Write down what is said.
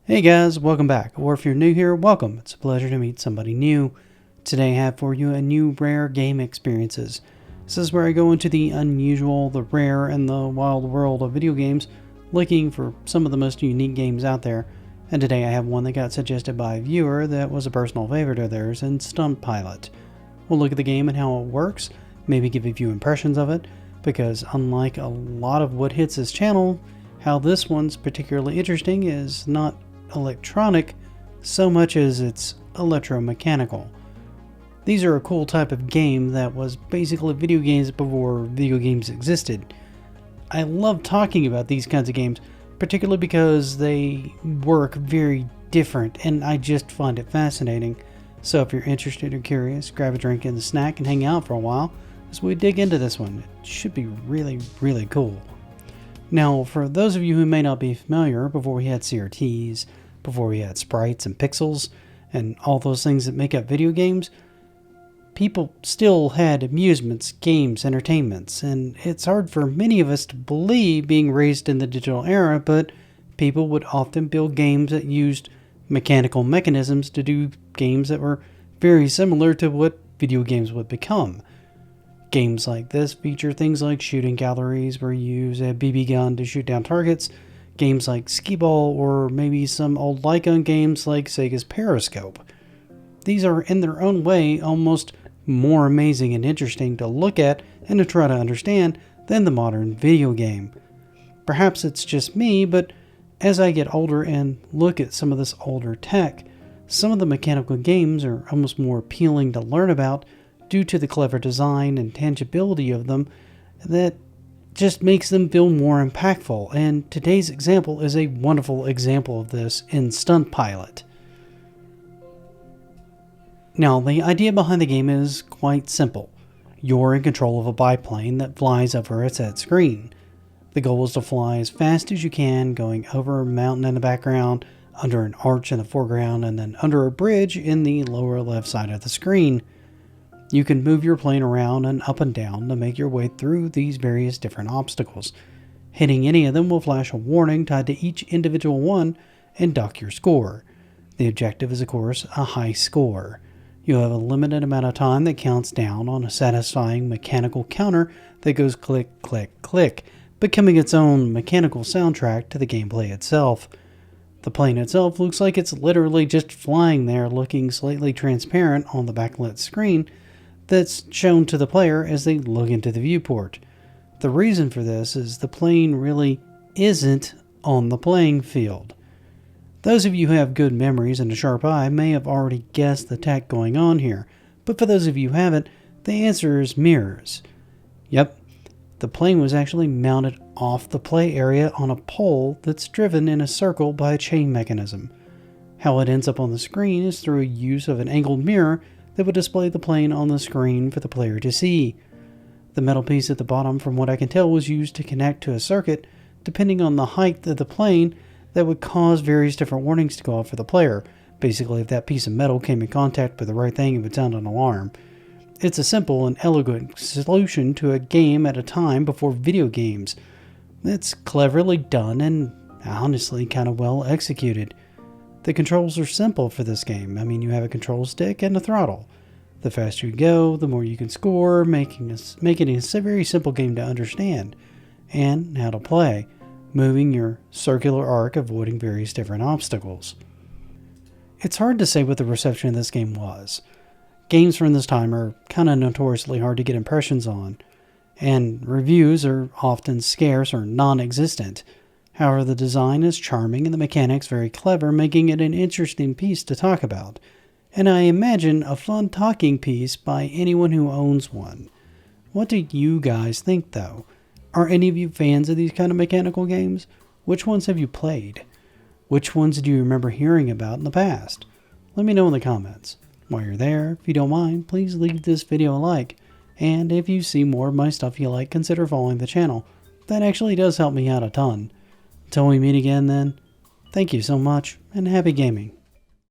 Hey guys, welcome back, or if you're new here, welcome. It's a pleasure to meet somebody new. Today I have for you a new rare game experiences. This is where I go into the unusual, the rare, and the wild world of video games, looking for some of the most unique games out there. And today I have one that got suggested by a viewer that was a personal favorite of theirs in Stunt Pilot. We'll look at the game and how it works, maybe give a few impressions of it, because unlike a lot of what hits this channel, how this one's particularly interesting is not electronic so much as it's electromechanical. These are a cool type of game that was basically video games before video games existed. I love talking about these kinds of games, particularly because they work very different and I just find it fascinating. So if you're interested or curious, grab a drink and a snack and hang out for a while as we dig into this one. It should be really cool. Now, for those of you who may not be familiar, before we had CRTs, before we had sprites and pixels, and all those things that make up video games, people still had amusements, games, entertainments, and it's hard for many of us to believe being raised in the digital era, but people would often build games that used mechanical mechanisms to do games that were very similar to what video games would become. Games like this feature things like shooting galleries where you use a BB gun to shoot down targets, games like Skee-Ball, or maybe some old light gun games like Sega's Periscope. These are in their own way almost more amazing and interesting to look at and to try to understand than the modern video game. Perhaps it's just me, but as I get older and look at some of this older tech, some of the mechanical games are almost more appealing to learn about due to the clever design and tangibility of them that just makes them feel more impactful, and today's example is a wonderful example of this in Stunt Pilot. Now, the idea behind the game is quite simple. You're in control of a biplane that flies over a set screen. The goal is to fly as fast as you can, going over a mountain in the background, under an arch in the foreground, and then under a bridge in the lower left side of the screen. You can move your plane around and up and down to make your way through these various different obstacles. Hitting any of them will flash a warning tied to each individual one and dock your score. The objective is, of course, a high score. You have a limited amount of time that counts down on a satisfying mechanical counter that goes click, click, click, becoming its own mechanical soundtrack to the gameplay itself. The plane itself looks like it's literally just flying there, looking slightly transparent on the backlit screen that's shown to the player as they look into the viewport. The reason for this is the plane really isn't on the playing field. Those of you who have good memories and a sharp eye may have already guessed the tech going on here, but for those of you who haven't, the answer is mirrors. Yep, the plane was actually mounted off the play area on a pole that's driven in a circle by a chain mechanism. How it ends up on the screen is through a use of an angled mirror that would display the plane on the screen for the player to see. The metal piece at the bottom, from what I can tell, was used to connect to a circuit depending on the height of the plane that would cause various different warnings to go off for the player. Basically, if that piece of metal came in contact with the right thing, it would sound an alarm. It's a simple and elegant solution to a game at a time before video games. It's cleverly done and honestly kind of well executed. The controls are simple for this game. I mean, you have a control stick and a throttle. The faster you go, the more you can score, making it a very simple game to understand and how to play, moving your circular arc, avoiding various different obstacles. It's hard to say what the reception of this game was. Games from this time are kind of notoriously hard to get impressions on, and reviews are often scarce or non-existent. However, the design is charming and the mechanics very clever, making it an interesting piece to talk about. And I imagine a fun talking piece by anyone who owns one. What do you guys think, though? Are any of you fans of these kind of mechanical games? Which ones have you played? Which ones do you remember hearing about in the past? Let me know in the comments. While you're there, if you don't mind, please leave this video a like. And if you see more of my stuff you like, consider following the channel. That actually does help me out a ton. Until we meet again then, thank you so much, and happy gaming.